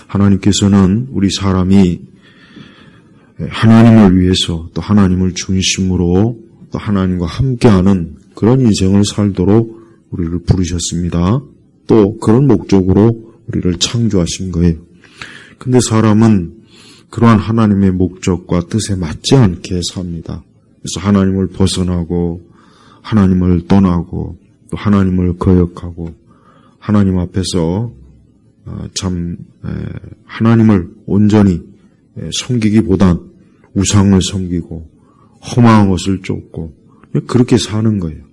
하나님께서는 우리 사람이 하나님을 위해서 또 하나님을 중심으로 또 하나님과 함께하는 그런 인생을 살도록 우리를 부르셨습니다. 또 그런 목적으로 우리를 창조하신 거예요. 근데 사람은 그러한 하나님의 목적과 뜻에 맞지 않게 삽니다. 그래서 하나님을 벗어나고 하나님을 떠나고 또 하나님을 거역하고 하나님 앞에서 하나님을 온전히 섬기기보단 우상을 섬기고 험한 것을 쫓고 그렇게 사는 거예요.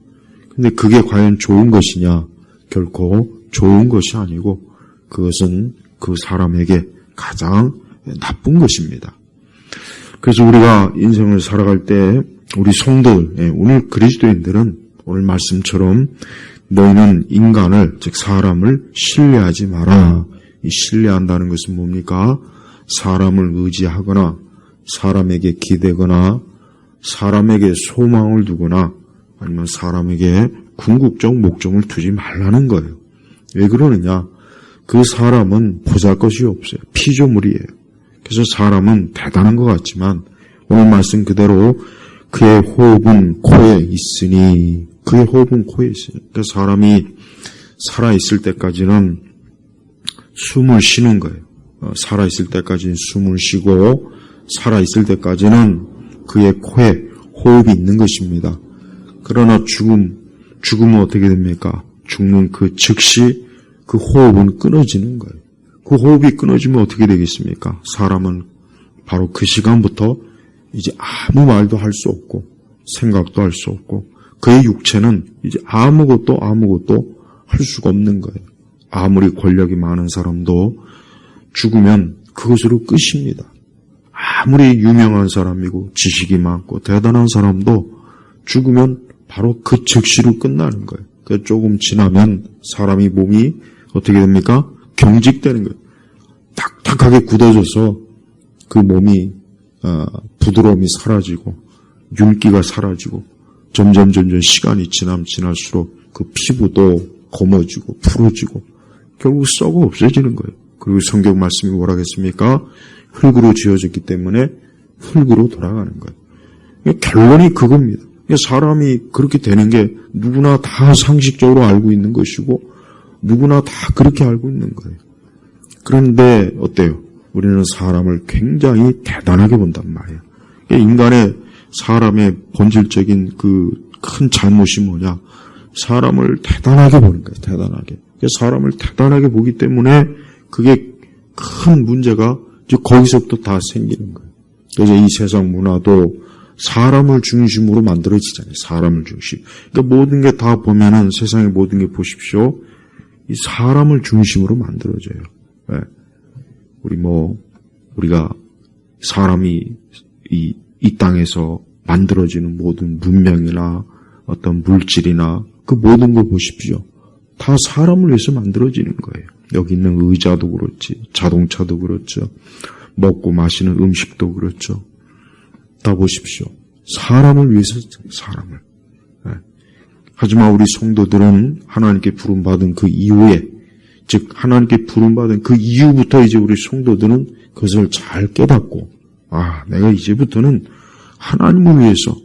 근데 그게 과연 좋은 것이냐? 결코 좋은 것이 아니고 그것은 그 사람에게 가장 나쁜 것입니다. 그래서 우리가 인생을 살아갈 때 우리 성도들, 오늘 그리스도인들은 오늘 말씀처럼 너희는 인간을, 즉 사람을 신뢰하지 마라. 이 신뢰한다는 것은 뭡니까? 사람을 의지하거나 사람에게 기대거나 사람에게 소망을 두거나 아니면 사람에게 궁극적 목적을 두지 말라는 거예요. 왜 그러느냐? 그 사람은 보잘것이 없어요. 피조물이에요. 그래서 사람은 대단한 것 같지만 오늘 말씀 그대로 그의 호흡은 코에 있으니 그의 호흡은 코에 있어요. 그러니까 사람이 살아있을 때까지는 숨을 쉬는 거예요. 살아있을 때까지는 숨을 쉬고 살아있을 때까지는 그의 코에 호흡이 있는 것입니다. 그러나 죽으면 어떻게 됩니까? 죽는 그 즉시 그 호흡은 끊어지는 거예요. 그 호흡이 끊어지면 어떻게 되겠습니까? 사람은 바로 그 시간부터 이제 아무 말도 할 수 없고 생각도 할 수 없고 그의 육체는 이제 아무것도 할 수가 없는 거예요. 아무리 권력이 많은 사람도 죽으면 그것으로 끝입니다. 아무리 유명한 사람이고 지식이 많고 대단한 사람도 죽으면 바로 그 즉시로 끝나는 거예요. 그 조금 지나면 사람이 몸이 어떻게 됩니까? 경직되는 거예요. 탁탁하게 굳어져서 그 몸이 부드러움이 사라지고 윤기가 사라지고 점점 시간이 지날수록 그 피부도 검어지고 푸러지고 결국 썩어 없어지는 거예요. 그리고 성경 말씀이 뭐라 했습니까? 흙으로 지어졌기 때문에 흙으로 돌아가는 거예요. 결론이 그겁니다. 사람이 그렇게 되는 게 누구나 다 상식적으로 알고 있는 것이고 누구나 다 그렇게 알고 있는 거예요. 그런데 어때요? 우리는 사람을 굉장히 대단하게 본단 말이에요. 인간의 사람의 본질적인 그 큰 잘못이 뭐냐? 사람을 대단하게 보는 거예요. 대단하게. 사람을 대단하게 보기 때문에 그게 큰 문제가 이제 거기서부터 다 생기는 거예요. 그래서 이 세상 문화도 사람을 중심으로 만들어지잖아요. 사람을 중심. 그러니까 모든 게 다 보면은 세상의 모든 게 보십시오. 이 사람을 중심으로 만들어져요. 네. 우리가 사람이 이 땅에서 만들어지는 모든 문명이나 어떤 물질이나 그 모든 걸 보십시오. 다 사람을 위해서 만들어지는 거예요. 여기 있는 의자도 그렇지, 자동차도 그렇죠. 먹고 마시는 음식도 그렇죠. 다 보십시오. 사람을 위해서 사람을. 네. 하지만 우리 성도들은 하나님께 부름받은 그 이후에, 즉 하나님께 부름받은 그 이후부터 이제 우리 성도들은 그것을 잘 깨닫고 내가 이제부터는 하나님을 위해서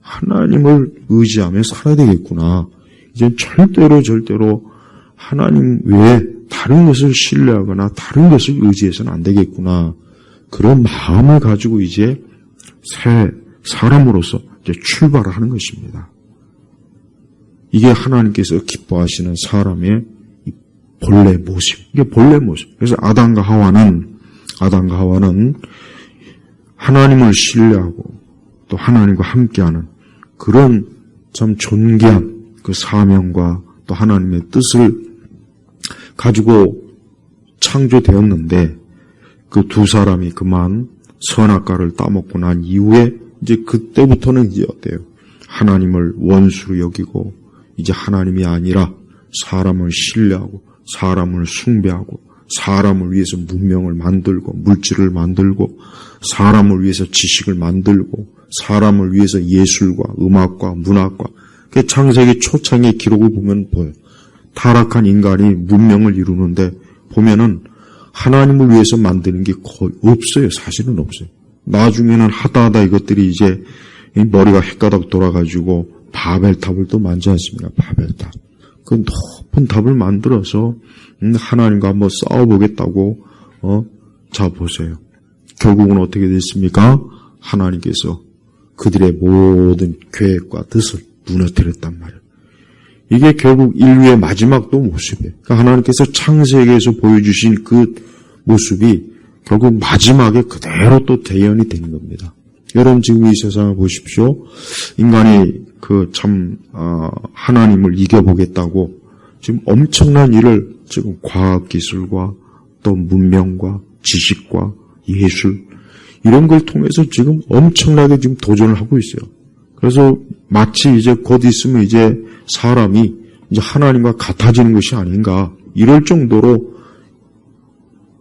하나님을 의지하며 살아야 되겠구나. 이제 절대로 하나님 외에 다른 것을 신뢰하거나 다른 것을 의지해서는 안 되겠구나. 그런 마음을 가지고 이제 새 사람으로서 이제 출발을 하는 것입니다. 이게 하나님께서 기뻐하시는 사람의 본래 모습. 이게 본래 모습. 그래서 아담과 하와는 하나님을 신뢰하고 또 하나님과 함께하는 그런 참 존귀한 그 사명과 또 하나님의 뜻을 가지고 창조되었는데 그 두 사람이 그만 선악과를 따먹고 난 이후에 이제 그때부터는 이제 어때요? 하나님을 원수로 여기고 이제 하나님이 아니라 사람을 신뢰하고 사람을 숭배하고 사람을 위해서 문명을 만들고 물질을 만들고 사람을 위해서 지식을 만들고 사람을 위해서 예술과 음악과 문학과 그 창세기 초창의 기록을 보면 보여요. 타락한 인간이 문명을 이루는데 보면은 하나님을 위해서 만드는 게 거의 없어요. 사실은 없어요. 나중에는 하다 이것들이 이제 머리가 헷가닥 돌아가지고 바벨탑을 또 만지 않습니까? 바벨탑. 그 높은 탑을 만들어서 하나님과 한번 싸워보겠다고 자 보세요. 결국은 어떻게 됐습니까? 하나님께서 그들의 모든 계획과 뜻을 무너뜨렸단 말이에요. 이게 결국 인류의 마지막 또 모습이에요. 그러니까 하나님께서 창세기에서 보여주신 그 모습이 결국 마지막에 그대로 또 대연이 되는 겁니다. 여러분 지금 이 세상을 보십시오. 인간이 하나님을 이겨보겠다고 지금 엄청난 일을 지금 과학기술과 또 문명과 지식과 예술 이런 걸 통해서 지금 엄청나게 지금 도전을 하고 있어요. 그래서 마치 이제 곧 있으면 이제 사람이 이제 하나님과 같아지는 것이 아닌가 이럴 정도로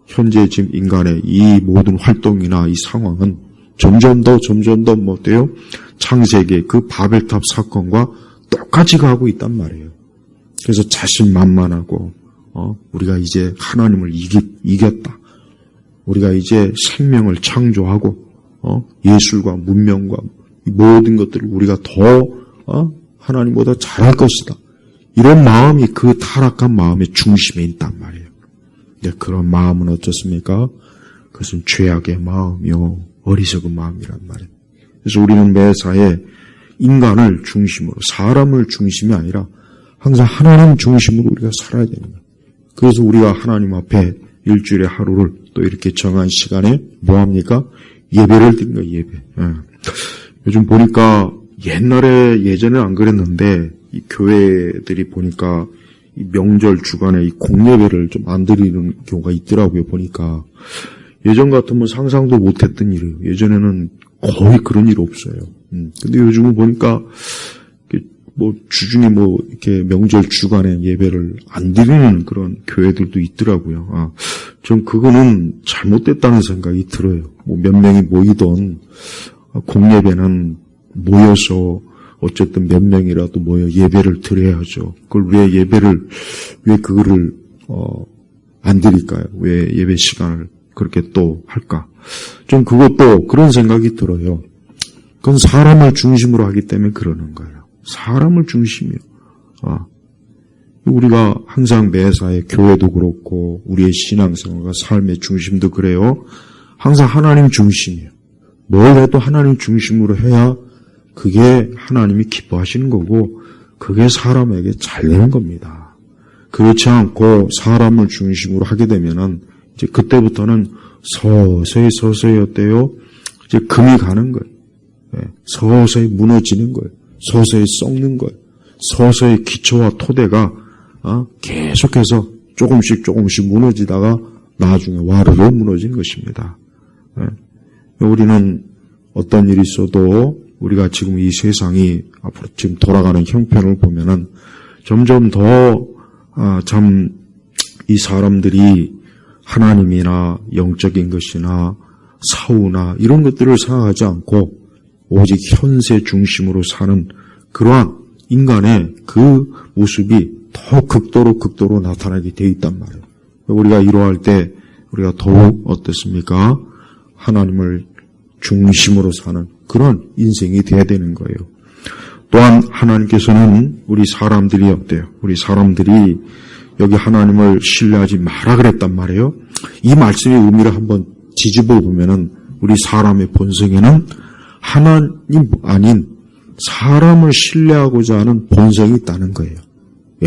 현재 지금 인간의 이 모든 활동이나 이 상황은 점점 더 뭐 어때요? 창세기의 그 바벨탑 사건과 똑같이 가고 있단 말이에요. 그래서 자신만만하고 우리가 이제 하나님을 이겼다. 우리가 이제 생명을 창조하고 예술과 문명과 모든 것들을 우리가 더 하나님보다 잘할 것이다. 이런 마음이 그 타락한 마음의 중심에 있단 말이에요. 근데 그런 마음은 어떻습니까? 그것은 죄악의 마음이요 어리석은 마음이란 말이에요. 그래서 우리는 매사에 인간을 중심으로 사람을 중심이 아니라 항상 하나님 중심으로 우리가 살아야 되는 거예요. 그래서 우리가 하나님 앞에 일주일에 하루를 또 이렇게 정한 시간에 뭐합니까? 예배를 드린 거예요. 예배. 요즘 보니까 예전에는 안 그랬는데 이 교회들이 보니까 이 명절 주간에 이 공예배를 좀 안 드리는 경우가 있더라고요. 보니까 예전 같으면 상상도 못했던 일이에요. 예전에는 거의 그런 일 없어요. 근데 요즘은 보니까 뭐 주중에 뭐 이렇게 명절 주간에 예배를 안 드리는 그런 교회들도 있더라고요. 전 그거는 잘못됐다는 생각이 들어요. 뭐 몇 명이 모이던 공예배는 모여서 어쨌든 몇 명이라도 모여 예배를 드려야죠. 그걸 왜 그거를 안 드릴까요? 왜 예배 시간을 그렇게 또 할까? 좀 그것도 그런 생각이 들어요. 그건 사람을 중심으로 하기 때문에 그러는 거예요. 사람을 중심이요. 우리가 항상 매사에 교회도 그렇고 우리의 신앙생활과 삶의 중심도 그래요. 항상 하나님 중심이에요. 뭘 해도 하나님 중심으로 해야 그게 하나님이 기뻐하시는 거고 그게 사람에게 잘 되는 겁니다. 그렇지 않고 사람을 중심으로 하게 되면은 이제 그때부터는 서서히 어때요? 이제 금이 가는 거예요. 서서히 무너지는 거예요. 서서히 썩는 거예요. 서서히 기초와 토대가 계속해서 조금씩 무너지다가 나중에 와르르 무너진 것입니다. 우리는 어떤 일이 있어도 우리가 지금 이 세상이 앞으로 지금 돌아가는 형편을 보면은 점점 더 참 이 사람들이 하나님이나 영적인 것이나 사후나 이런 것들을 생각하지 않고 오직 현세 중심으로 사는 그러한 인간의 그 모습이 더 극도로 나타나게 되어 있단 말이에요. 우리가 이러할 때 우리가 더욱 어떻습니까? 하나님을 중심으로 사는 그런 인생이 돼야 되는 거예요. 또한 하나님께서는 우리 사람들이 어때요? 우리 사람들이 여기 하나님을 신뢰하지 마라 그랬단 말이에요. 이 말씀의 의미를 한번 뒤집어 보면은 우리 사람의 본성에는 하나님 아닌 사람을 신뢰하고자 하는 본성이 있다는 거예요.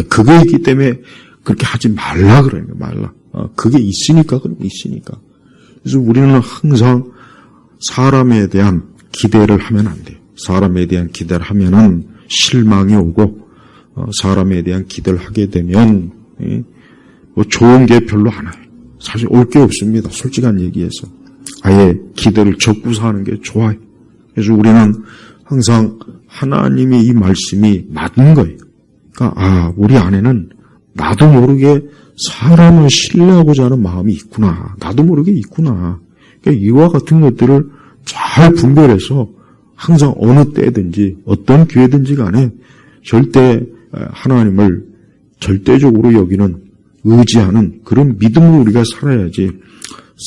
그게 있기 때문에 그렇게 하지 말라 그래요. 말라. 그게 있으니까 그런 게 있으니까. 그래서 우리는 항상 사람에 대한 기대를 하면 안 돼요. 사람에 대한 기대를 하면은 실망이 오고 사람에 대한 기대를 하게 되면 뭐 좋은 게 별로 안 와요. 사실 올 게 없습니다. 솔직한 얘기해서. 아예 기대를 접고서 하는 게 좋아요. 그래서 우리는 항상 하나님의 이 말씀이 맞는 거예요. 그러니까 우리 안에는 나도 모르게 사람을 신뢰하고자 하는 마음이 있구나. 나도 모르게 있구나. 그러니까 이와 같은 것들을 잘 분별해서 항상 어느 때든지 어떤 기회든지 간에 절대 하나님을 절대적으로 여기는 의지하는 그런 믿음으로 우리가 살아야지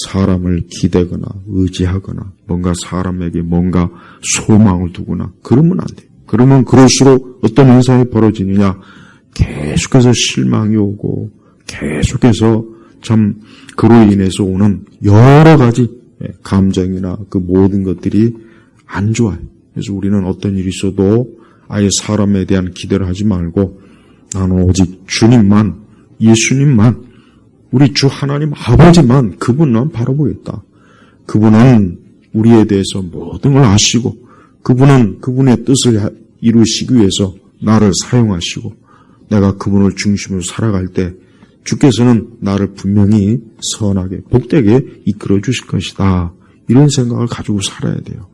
사람을 기대거나 의지하거나 뭔가 사람에게 뭔가 소망을 두거나 그러면 안 돼요. 그러면 그럴수록 어떤 현상이 벌어지느냐, 계속해서 실망이 오고 계속해서 참 그로 인해서 오는 여러 가지 감정이나 그 모든 것들이 안 좋아요. 그래서 우리는 어떤 일이 있어도 아예 사람에 대한 기대를 하지 말고 나는 오직 주님만, 예수님만, 우리 주 하나님 아버지만, 그분만 바라보겠다. 그분은 우리에 대해서 모든 걸 아시고 그분은 그분의 뜻을 이루시기 위해서 나를 사용하시고 내가 그분을 중심으로 살아갈 때 주께서는 나를 분명히 선하게 복되게 이끌어 주실 것이다. 이런 생각을 가지고 살아야 돼요.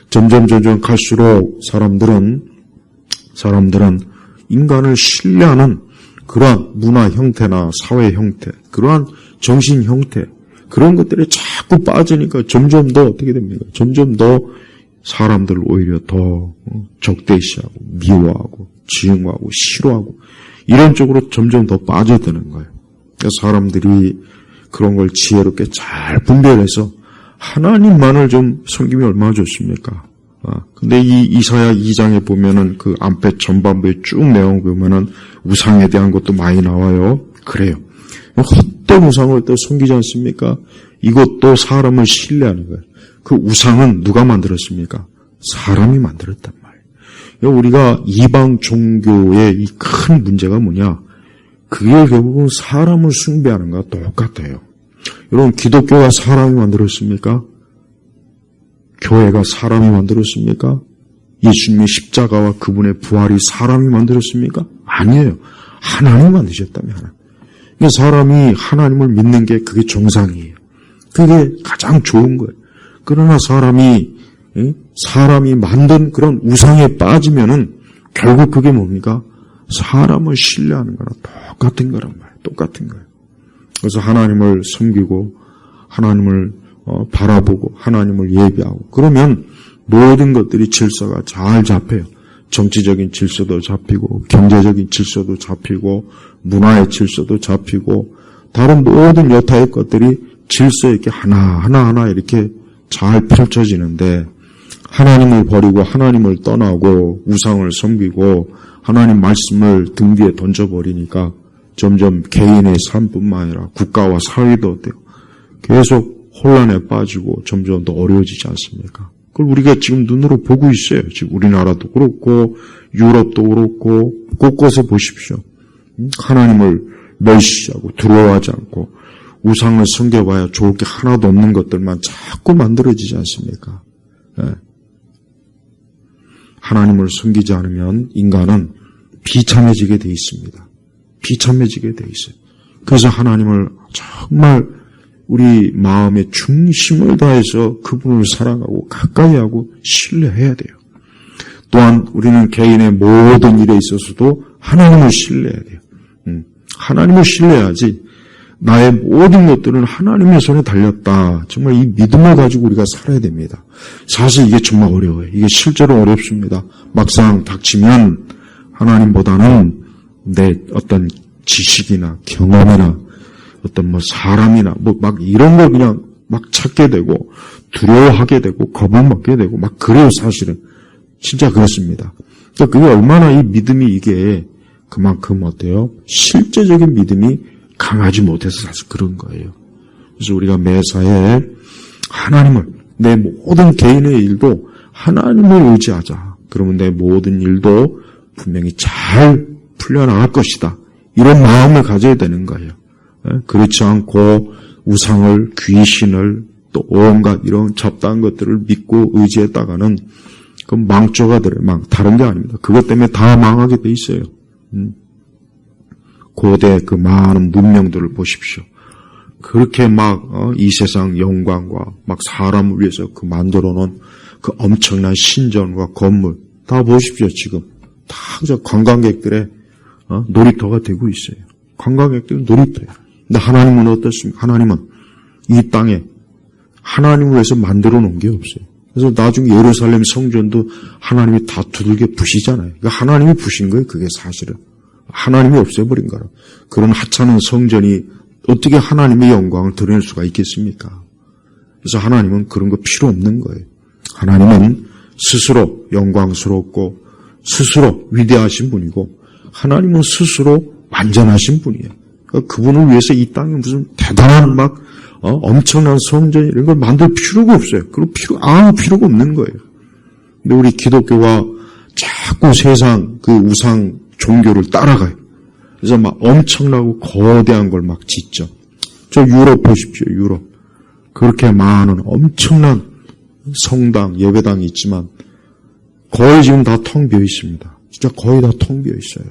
점점 갈수록 사람들은 인간을 신뢰하는 그러한 문화 형태나 사회 형태, 그러한 정신 형태, 그런 것들에 자꾸 빠지니까 점점 더 어떻게 됩니까? 점점 더 사람들을 오히려 더 적대시하고 미워하고 지응하고 싫어하고 이런 쪽으로 점점 더 빠져드는 거예요. 그래서 사람들이 그런 걸 지혜롭게 잘 분별해서 하나님만을 좀 섬기면 얼마나 좋습니까? 근데 이 이사야 2장에 보면은 그 앞에 전반부에 쭉 내용 보면은 우상에 대한 것도 많이 나와요. 그래요. 헛된 우상을 또 섬기지 않습니까? 이것도 사람을 신뢰하는 거예요. 그 우상은 누가 만들었습니까? 사람이 만들었단 말이에요. 우리가 이방 종교의 이 큰 문제가 뭐냐? 그게 결국은 사람을 숭배하는 것과 똑같아요. 여러분, 기독교가 사람이 만들었습니까? 교회가 사람이 만들었습니까? 예수님의 십자가와 그분의 부활이 사람이 만들었습니까? 아니에요. 하나님이 만드셨다며, 하나님. 그러니까 사람이 하나님을 믿는 게 그게 정상이에요. 그게 가장 좋은 거예요. 그러나 사람이 만든 그런 우상에 빠지면은 결국 그게 뭡니까? 사람을 신뢰하는 거랑 똑같은 거란 말이에요. 똑같은 거예요. 그래서 하나님을 섬기고 하나님을 바라보고 하나님을 예배하고 그러면 모든 것들이 질서가 잘 잡혀요. 정치적인 질서도 잡히고 경제적인 질서도 잡히고 문화의 질서도 잡히고 다른 모든 여타의 것들이 질서 있게 하나하나 이렇게 잘 펼쳐지는데 하나님을 버리고 하나님을 떠나고 우상을 섬기고 하나님 말씀을 등 뒤에 던져버리니까 점점 개인의 삶뿐만 아니라 국가와 사회도 어때요? 계속 혼란에 빠지고 점점 더 어려워지지 않습니까? 그걸 우리가 지금 눈으로 보고 있어요. 지금 우리나라도 그렇고 유럽도 그렇고 곳곳에 보십시오. 하나님을 멸시하고 두려워하지 않고 우상을 섬겨봐야 좋을 게 하나도 없는 것들만 자꾸 만들어지지 않습니까? 네. 하나님을 섬기지 않으면 인간은 비참해지게 돼 있습니다. 비참해지게 돼 있어요. 그래서 하나님을 정말 우리 마음의 중심을 다해서 그분을 사랑하고 가까이 하고 신뢰해야 돼요. 또한 우리는 개인의 모든 일에 있어서도 하나님을 신뢰해야 돼요. 하나님을 신뢰해야지 나의 모든 것들은 하나님의 손에 달렸다. 정말 이 믿음을 가지고 우리가 살아야 됩니다. 사실 이게 정말 어려워요. 이게 실제로 어렵습니다. 막상 닥치면 하나님보다는 내 어떤 지식이나 경험이나 어떤 사람이나 막 이런 걸 그냥 막 찾게 되고 두려워하게 되고 겁을 먹게 되고 막 그래요, 사실은. 진짜 그렇습니다. 그러니까 그게 얼마나 이 믿음이 이게 그만큼 어때요? 실제적인 믿음이 강하지 못해서 사실 그런 거예요. 그래서 우리가 매사에 하나님을, 내 모든 개인의 일도 하나님을 의지하자. 그러면 내 모든 일도 분명히 잘 풀려나갈 것이다. 이런 마음을 가져야 되는 거예요. 그렇지 않고 우상을, 귀신을, 또 온갖 이런 잡다한 것들을 믿고 의지했다가는 그 망조가 들어요. 다른 게 아닙니다. 그것 때문에 다 망하게 돼 있어요. 고대 그 많은 문명들을 보십시오. 그렇게 이 세상 영광과 사람을 위해서 그 만들어 놓은 그 엄청난 신전과 건물 다 보십시오. 지금 다 관광객들의 놀이터가 되고 있어요. 관광객들은 놀이터예요. 근데 하나님은 어떻습니까? 하나님은 이 땅에 하나님을 위해서 만들어 놓은 게 없어요. 그래서 나중에 예루살렘 성전도 하나님이 다 두들겨 부시잖아요. 그러니까 하나님이 부신 거예요. 그게 사실은. 하나님이 없애버린 거라. 그런 하찮은 성전이 어떻게 하나님의 영광을 드러낼 수가 있겠습니까? 그래서 하나님은 그런 거 필요 없는 거예요. 하나님은 스스로 영광스럽고 스스로 위대하신 분이고 하나님은 스스로 완전하신 분이에요. 그러니까 그분을 위해서 이 땅에 무슨 대단한 엄청난 성전 이런 걸 만들 필요가 없어요. 그리고 아무 필요가 없는 거예요. 근데 우리 기독교가 자꾸 세상 그 우상 종교를 따라가요. 그래서 막 엄청나고 거대한 걸 막 짓죠. 저 유럽 보십시오. 유럽. 그렇게 많은 엄청난 성당, 예배당이 있지만 거의 지금 다 텅 비어 있습니다. 진짜 거의 다 텅 비어 있어요.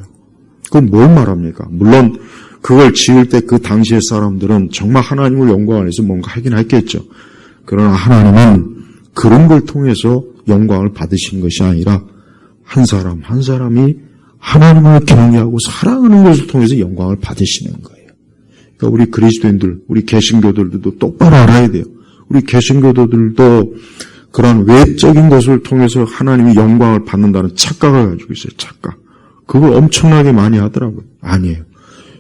그건 뭘 말합니까? 물론 그걸 지을 때 그 당시의 사람들은 정말 하나님을 영광 안에서 뭔가 하긴 했겠죠. 그러나 하나님은 그런 걸 통해서 영광을 받으시는 것이 아니라 한 사람 한 사람이 하나님을 경외하고 사랑하는 것을 통해서 영광을 받으시는 거예요. 그러니까 우리 그리스도인들, 우리 개신교들도 똑바로 알아야 돼요. 우리 개신교도들도 그런 외적인 것을 통해서 하나님이 영광을 받는다는 착각을 가지고 있어요. 착각. 그걸 엄청나게 많이 하더라고요. 아니에요.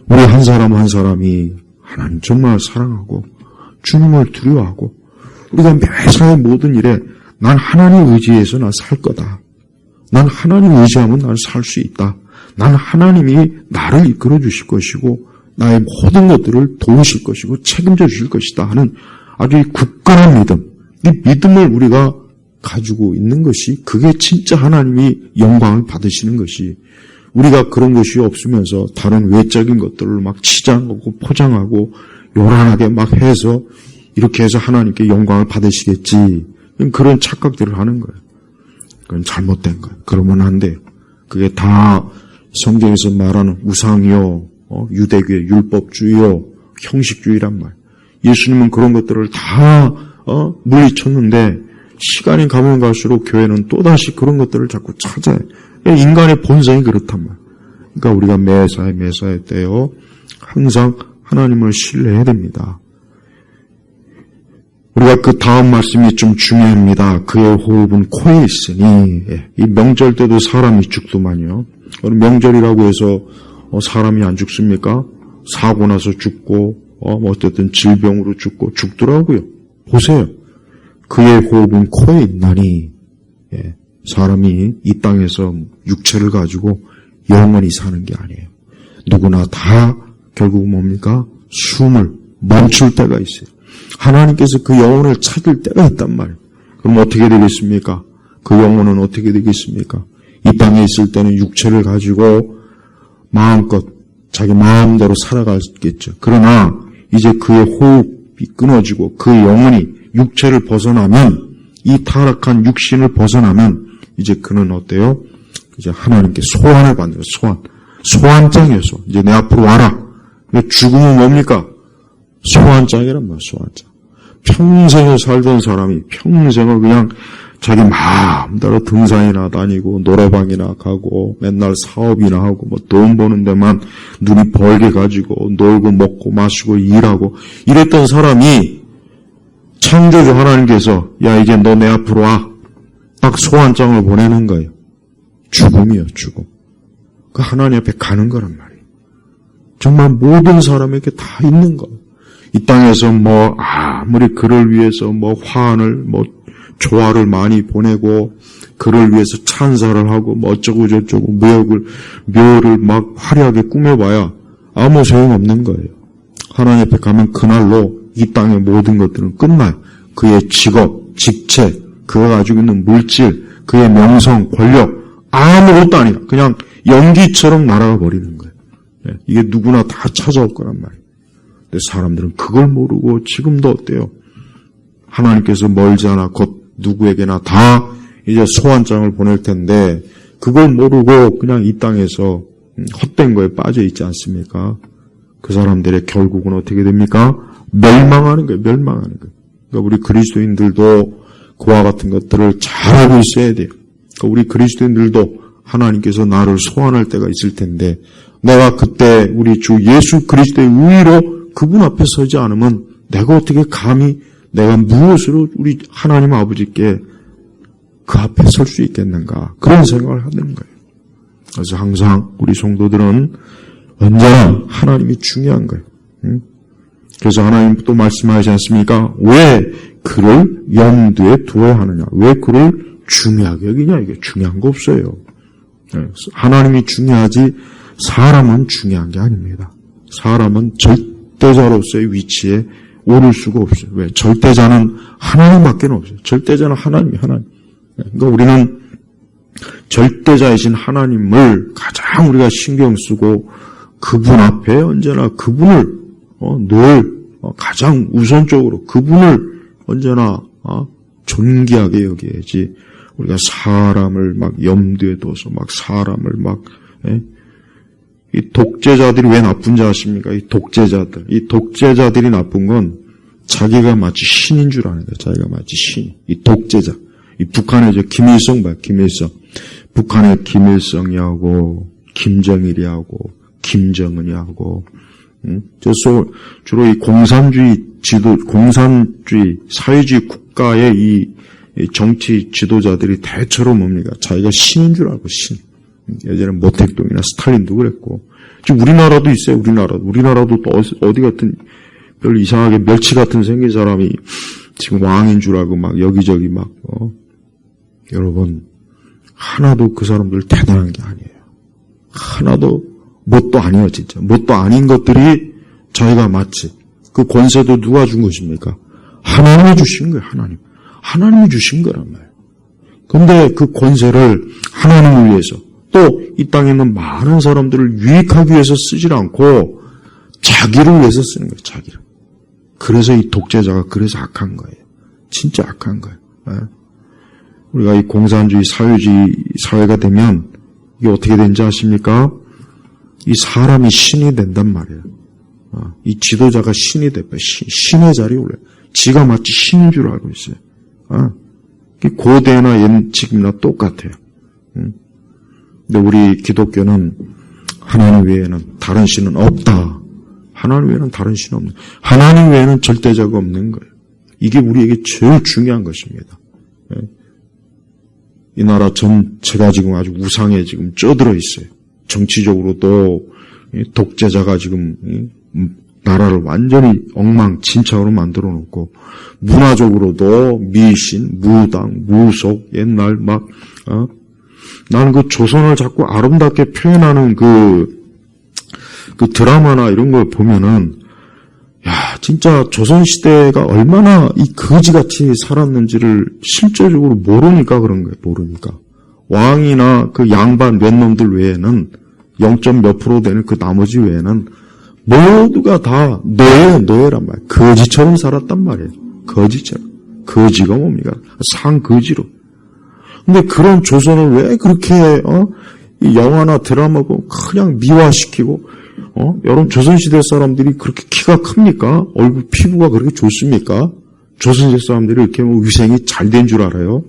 우리 한 사람 한 사람이 하나님 정말 사랑하고 주님을 두려워하고 우리가 매사의 모든 일에 난 하나님 의지해서 난 살 거다. 난 하나님 의지하면 난 살 수 있다. 난 하나님이 나를 이끌어 주실 것이고 나의 모든 것들을 도우실 것이고 책임져 주실 것이다 하는 아주 굳건한 믿음. 이 믿음을 우리가 가지고 있는 것이 그게 진짜 하나님이 영광을 받으시는 것이 우리가 그런 것이 없으면서 다른 외적인 것들을 막 치장하고 포장하고 요란하게 막 해서 이렇게 해서 하나님께 영광을 받으시겠지. 그런 착각들을 하는 거예요. 그건 잘못된 거예요. 그러면 안 돼요. 그게 다 성경에서 말하는 우상이요, 유대교의 율법주의요, 형식주의란 말. 예수님은 그런 것들을 다 물리쳤는데 시간이 가면 갈수록 교회는 또다시 그런 것들을 자꾸 찾아요. 인간의 본성이 그렇단 말이에요. 그러니까 우리가 매사에 떼어 항상 하나님을 신뢰해야 됩니다. 우리가 그 다음 말씀이 좀 중요합니다. 그의 호흡은 코에 있으니. 이 명절 때도 사람이 죽더만요. 명절이라고 해서 사람이 안 죽습니까? 사고 나서 죽고 어쨌든 질병으로 죽더라고요. 보세요. 그의 호흡은 코에 있나니. 사람이 이 땅에서 육체를 가지고 영원히 사는 게 아니에요. 누구나 다 결국 뭡니까? 숨을 멈출 때가 있어요. 하나님께서 그 영혼을 찾을 때가 있단 말이에요. 그럼 어떻게 되겠습니까? 그 영혼은 어떻게 되겠습니까? 이 땅에 있을 때는 육체를 가지고 마음껏 자기 마음대로 살아가겠죠. 그러나 이제 그의 호흡이 끊어지고 그 영혼이 육체를 벗어나면 이 타락한 육신을 벗어나면 이제 그는 어때요? 이제 하나님께 소환을 받는 거예요. 소환장이어서 이제 내 앞으로 와라. 죽음은 뭡니까? 소환장이란 말이에요. 소환장. 평생을 살던 사람이 평생을 그냥 자기 마음대로 등산이나 다니고 노래방이나 가고 맨날 사업이나 하고 뭐 돈 버는 데만 눈이 벌게 가지고 놀고 먹고 마시고 일하고 이랬던 사람이 창조주 하나님께서 야 이제 너 내 앞으로 와. 딱 소환장을 보내는 거예요. 죽음이요. 죽음. 그 하나님 앞에 가는 거란 말이에요. 정말 모든 사람에게 다 있는 거예요. 이 땅에서 뭐 아무리 그를 위해서 뭐 화환을 뭐 조화를 많이 보내고 그를 위해서 찬사를 하고 뭐 어쩌고 저쩌고 묘를 막 화려하게 꾸며봐야 아무 소용없는 거예요. 하나님 앞에 가면 그날로 이 땅의 모든 것들은 끝나요. 그의 직업, 직책, 그가 가지고 있는 물질, 그의 명성, 권력 아무것도 아니야. 그냥 연기처럼 날아가 버리는 거예요. 이게 누구나 다 찾아올 거란 말이에요. 근데 사람들은 그걸 모르고 지금도 어때요? 하나님께서 멀지 않아 곧 누구에게나 다 이제 소환장을 보낼 텐데 그걸 모르고 그냥 이 땅에서 헛된 거에 빠져 있지 않습니까? 그 사람들의 결국은 어떻게 됩니까? 멸망하는 거예요. 멸망하는 거예요. 그러니까 우리 그리스도인들도 그와 같은 것들을 잘 알고 있어야 돼요. 그러니까 우리 그리스도인들도 하나님께서 나를 소환할 때가 있을 텐데 내가 그때 우리 주 예수 그리스도의 의로 그분 앞에 서지 않으면 내가 어떻게 감히 내가 무엇으로 우리 하나님 아버지께 그 앞에 설 수 있겠는가 그런 생각을 하는 거예요. 그래서 항상 우리 성도들은 언제나 하나님이 중요한 거예요. 그래서 하나님 또 말씀하지 않습니까? 왜 그를 염두에 두어야 하느냐? 왜 그를 중요하게 여기냐? 이게 중요한 거 없어요. 하나님이 중요하지 사람은 중요한 게 아닙니다. 사람은 절대자로서의 위치에 오를 수가 없어요. 왜? 절대자는 하나님밖에 없어요. 절대자는 하나님. 그러니까 우리는 절대자이신 하나님을 가장 우리가 신경 쓰고 그분 앞에 언제나 그분을 늘 가장 우선적으로 그분을 언제나 존귀하게 여겨야지 우리가 사람을 막 염두에 둬서 막 사람을 막 이 독재자들이 왜 나쁜 줄 아십니까? 이 독재자들이 나쁜 건 자기가 마치 신인 줄 아는 거예요. 자기가 마치 신. 이 독재자. 이 북한의 김일성 봐, 김일성. 북한의 김일성이하고 김정일이하고 김정은이하고 주로 이 공산주의 사회주의 국가의 이 정치 지도자들이 대체로 뭡니까? 자기가 신인 줄 알고 신. 예전에 모택동이나 스탈린도 그랬고. 지금 우리나라도 있어요. 우리나라도 또 어디 같은 별 이상하게 멸치 같은 생긴 사람이 지금 왕인 줄 알고 막 여기저기 막 여러분 하나도 그 사람들 대단한 게 아니에요. 하나도 뭣도 아니에요. 진짜 뭣도 아닌 것들이 자기가 마치 그 권세도 누가 준 것입니까? 하나님이 주신 거예요. 하나님이 주신 거란 말이에요. 그런데 그 권세를 하나님을 위해서 또 이 땅에 있는 많은 사람들을 유익하기 위해서 쓰질 않고 자기를 위해서 쓰는 거예요. 자기를. 그래서 이 독재자가 그래서 악한 거예요. 진짜 악한 거예요. 우리가 이 공산주의 사회주의 사회가 되면 이게 어떻게 되는지 아십니까? 이 사람이 신이 된단 말이에요. 이 지도자가 신이 돼요. 신의 자리에 올라요. 지가 마치 신인 줄 알고 있어요. 고대나 지금이나 똑같아요. 근데 우리 기독교는 하나님 외에는 다른 신은 없다. 하나님 외에는 다른 신은 없는. 하나님 외에는 절대자가 없는 거예요. 이게 우리에게 제일 중요한 것입니다. 이 나라 전체가 지금 아주 우상에 지금 쪄들어 있어요. 정치적으로도 독재자가 지금 나라를 완전히 엉망진창으로 만들어 놓고 문화적으로도 미신, 무당, 무속, 옛날 막 나는 그 조선을 자꾸 아름답게 표현하는 그 드라마나 이런 걸 보면은 야 진짜 조선시대가 얼마나 이 거지같이 살았는지를 실제적으로 모르니까 그런 거예요. 모르니까 왕이나 그 양반 몇 놈들 외에는 0.몇% 되는 그 나머지 외에는 모두가 다 노예란 말이에요. 거지처럼 살았단 말이에요. 거지처럼. 거지가 뭡니까? 상거지로. 근데 그런 조선을 왜 그렇게 이 영화나 드라마고 그냥 미화시키고 여러분 조선시대 사람들이 그렇게 키가 큽니까? 얼굴 피부가 그렇게 좋습니까? 조선시대 사람들이 이렇게 위생이 잘 된 줄 알아요?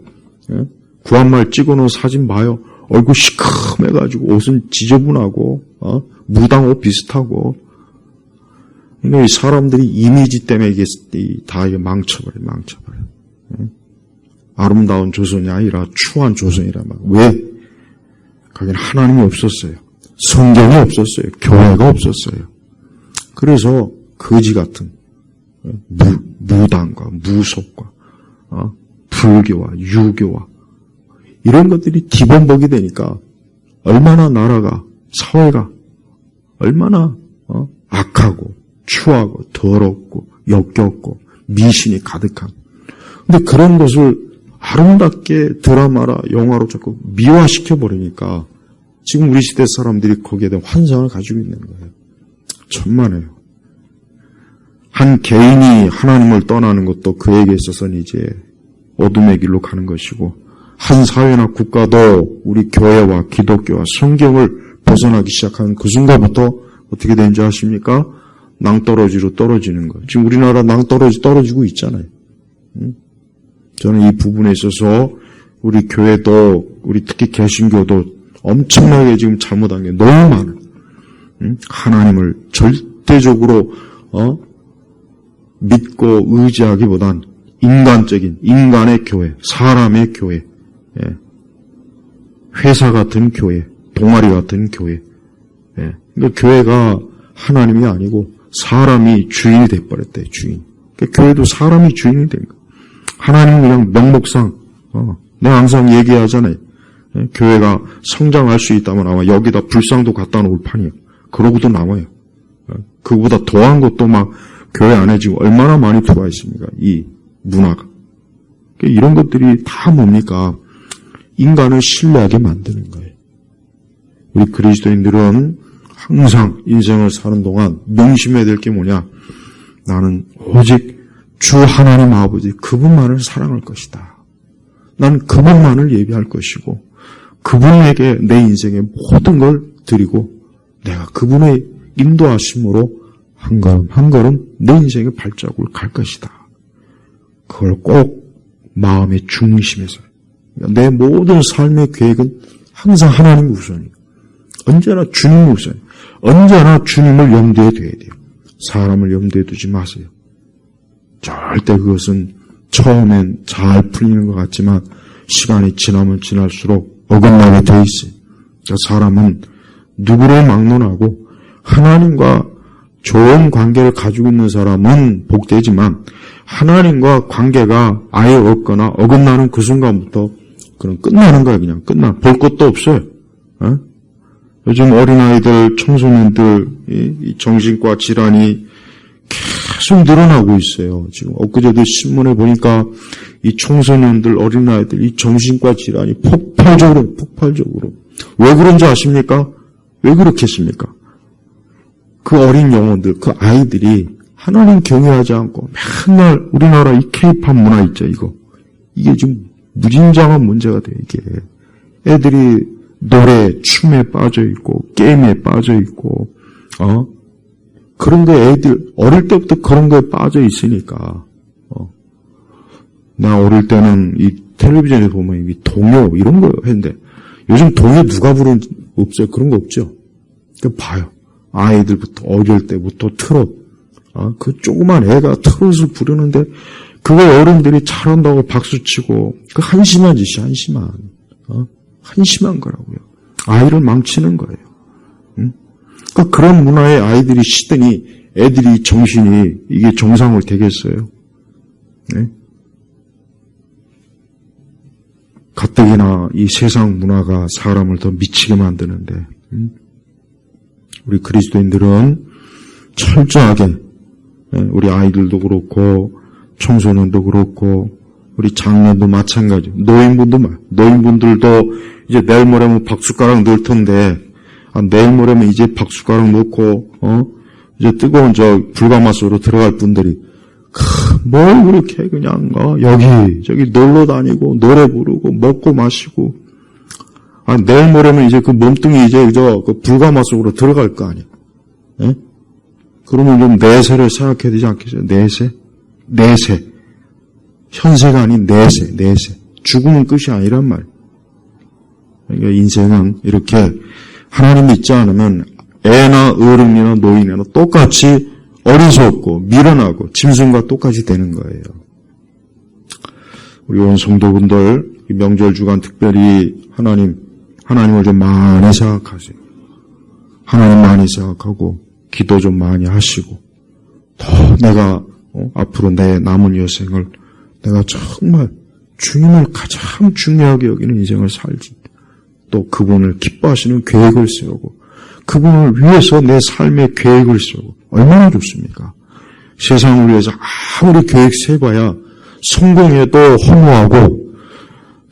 예? 구한말 찍어놓은 사진 봐요. 얼굴 시커매가지고 옷은 지저분하고 무당 옷 비슷하고. 그러니까 이 사람들이 이미지 때문에 이게 다 망쳐버려요. 예? 아름다운 조선이 아니라 추한 조선이란 말. 왜? 거기는 하나님이 없었어요. 성경이 없었어요. 교회가 없었어요. 그래서 거지 같은 무당과 무속과 불교와 유교와 이런 것들이 기본복이 되니까 얼마나 나라가 사회가 얼마나 악하고 추하고 더럽고 역겹고 미신이 가득한. 근데 그런 것을 아름답게 드라마라 영화로 자꾸 미화시켜 버리니까 지금 우리 시대 사람들이 거기에 대한 환상을 가지고 있는 거예요. 천만에요. 한 개인이 하나님을 떠나는 것도 그에게 있어서는 이제 어둠의 길로 가는 것이고 한 사회나 국가도 우리 교회와 기독교와 성경을 벗어나기 시작한 그 순간부터 어떻게 되는지 아십니까? 낭떠러지로 떨어지는 거예요. 지금 우리나라 떨어지고 있잖아요. 저는 이 부분에 있어서 우리 교회도 우리 특히 개신교도 엄청나게 지금 잘못한 게 너무 많아요. 하나님을 절대적으로 믿고 의지하기보단 인간적인 인간의 교회, 사람의 교회, 회사 같은 교회, 동아리 같은 교회. 예. 그러니까 교회가 하나님이 아니고 사람이 주인이 돼버렸대, 주인. 그러니까 교회도 사람이 주인이 된 거야. 하나님은 그냥 명목상, 내가 항상 얘기하잖아요. 예? 교회가 성장할 수 있다면 아마 여기다 불상도 갖다 놓을 판이에요. 그러고도 남아요. 그거보다 더한 것도 막 교회 안에 지금 얼마나 많이 들어와 있습니까? 이 문화가. 이런 것들이 다 뭡니까? 인간을 신뢰하게 만드는 거예요. 우리 그리스도인들은 항상 인생을 사는 동안 명심해야 될 게 뭐냐? 나는 오직 주 하나님 아버지 그분만을 사랑할 것이다. 난 그분만을 예배할 것이고 그분에게 내 인생의 모든 걸 드리고 내가 그분의 인도하심으로 한 걸음 한 걸음 내 인생의 발자국을 갈 것이다. 그걸 꼭 마음의 중심에서 내 모든 삶의 계획은 항상 하나님 우선이에요. 언제나 주님 우선이에요. 언제나 주님을 염두에 둬야 돼요. 사람을 염두에 두지 마세요. 절대 그것은 처음엔 잘 풀리는 것 같지만 시간이 지나면 지날수록 어긋나게 돼 있어요. 그러니까 사람은 누구를 막론하고 하나님과 좋은 관계를 가지고 있는 사람은 복되지만 하나님과 관계가 아예 없거나 어긋나는 그 순간부터 그럼 끝나는 거예요. 그냥 볼 것도 없어요. 요즘 어린아이들, 청소년들 이 정신과 질환이 계속 늘어나고 있어요. 지금 엊그제도 신문에 보니까 이 청소년들, 어린아이들 이 정신과 질환이 폭발적으로 왜 그런지 아십니까? 왜 그렇겠습니까? 그 어린 영혼들, 그 아이들이 하나님 경외하지 않고 맨날 우리나라 이 케이팝 문화 있죠, 이게 지금 무진장한 문제가 돼, 이게. 애들이 노래, 춤에 빠져 있고, 게임에 빠져 있고, 그런 거 애들, 어릴 때부터 그런 거에 빠져 있으니까, 나 어릴 때는 이 텔레비전에 보면 이 동요, 이런 거 했는데, 요즘 동요 누가 부르는지 없어요? 그런 거 없죠? 봐요. 아이들부터, 어릴 때부터 트롯, 그 조그만 애가 트롯을 부르는데, 그거 어른들이 잘한다고 박수치고, 그 한심한 짓이 한심한 거라고요. 아이를 망치는 거예요. 그러니까 그런 문화에 아이들이 시더니 애들이 정신이 이게 정상을 되겠어요. 네? 가뜩이나 이 세상 문화가 사람을 더 미치게 만드는데 우리 그리스도인들은 철저하게 우리 아이들도 그렇고 청소년도 그렇고 우리 장년도 마찬가지, 노인분들도 이제 내일 모레면 박숟가락 넣을 텐데, 내일 모레면 이제 박숟가락 넣고, 이제 뜨거운 불가마스로 들어갈 분들이, 뭘 그렇게 그냥, 저기 놀러 다니고, 노래 부르고, 먹고 마시고, 내일 모레면 이제 그 몸뚱이 이제 그 불가마스로 들어갈 거 아니야. 예? 그러면 좀 내세를 생각해야 되지 않겠어요? 내세. 현세가 아닌 내세. 죽음은 끝이 아니란 말. 그러니까 인생은 이렇게 하나님 믿지 않으면 애나 어른이나 노인이나 똑같이 어리석고 미련하고 짐승과 똑같이 되는 거예요. 우리 온 성도분들 이 명절 주간 특별히 하나님을 좀 많이 생각하세요. 하나님 많이 생각하고 기도 좀 많이 하시고 더 내가 앞으로 내 남은 여생을 내가 정말 주님을 가장 중요하게 여기는 인생을 살지. 또 그분을 기뻐하시는 계획을 세우고 그분을 위해서 내 삶의 계획을 세우고 얼마나 좋습니까? 세상을 위해서 아무리 계획 세봐야 성공해도 허무하고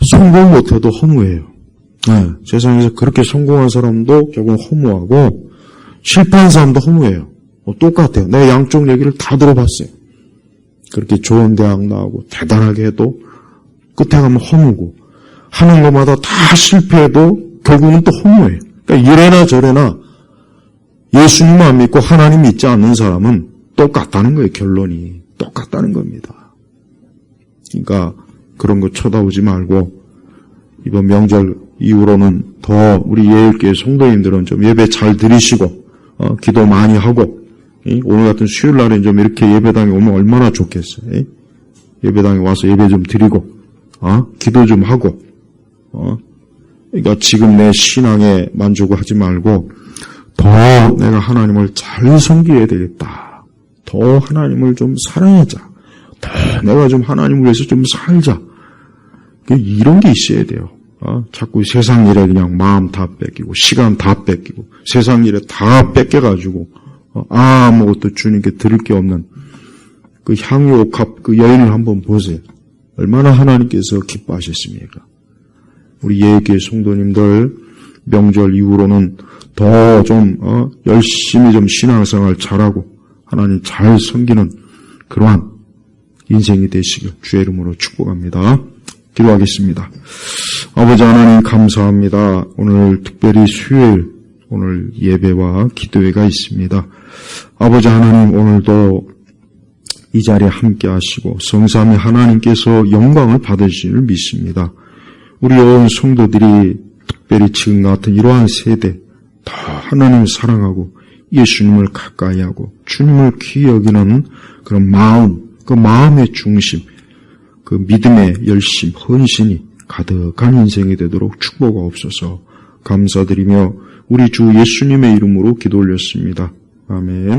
성공 못해도 허무해요. 네, 세상에서 그렇게 성공한 사람도 결국 허무하고 실패한 사람도 허무해요. 똑같아요. 내가 양쪽 얘기를 다 들어봤어요. 그렇게 좋은 대학 나오고 대단하게 해도 끝에 가면 허무고 하는 것마다 다 실패해도 결국은 또 허무해요. 그러니까 이래나 저래나 예수님만 믿고 하나님 믿지 않는 사람은 똑같다는 거예요. 결론이 똑같다는 겁니다. 그러니까 그런 거 쳐다보지 말고 이번 명절 이후로는 더 우리 예일교회 성도님들은 좀 예배 잘 드리시고 기도 많이 하고 오늘 같은 수요일 날에 좀 이렇게 예배당에 오면 얼마나 좋겠어요. 예배당에 와서 예배 좀 드리고 기도 좀 하고 그러니까 지금 내 신앙에 만족하지 말고 더 내가 하나님을 잘 섬겨야 되겠다. 더 하나님을 좀 사랑하자. 더 내가 좀 하나님을 위해서 좀 살자. 이런 게 있어야 돼요. 자꾸 세상 일에 그냥 마음 다 뺏기고 시간 다 뺏기고 세상 일에 다 뺏겨가지고 아무것도 주님께 드릴 게 없는 그 향유옥합 그 여인을 한번 보세요. 얼마나 하나님께서 기뻐하셨습니까? 우리 예교회 성도님들 명절 이후로는 더 좀 열심히 좀 신앙생활 잘하고 하나님 잘 섬기는 그러한 인생이 되시길 주의 이름으로 축복합니다. 기도하겠습니다. 아버지 하나님 감사합니다. 오늘 특별히 수요일 오늘 예배와 기도회가 있습니다. 아버지 하나님 오늘도 이 자리에 함께 하시고 성삼위 하나님께서 영광을 받으시기를 믿습니다. 우리 온 성도들이 특별히 지금 같은 이러한 세대 더 하나님을 사랑하고 예수님을 가까이 하고 주님을 귀히 여기는 그런 마음, 그 마음의 중심, 그 믿음의 열심, 헌신이 가득한 인생이 되도록 축복하옵소서. 감사드리며 우리 주 예수님의 이름으로 기도 올렸습니다. 아멘.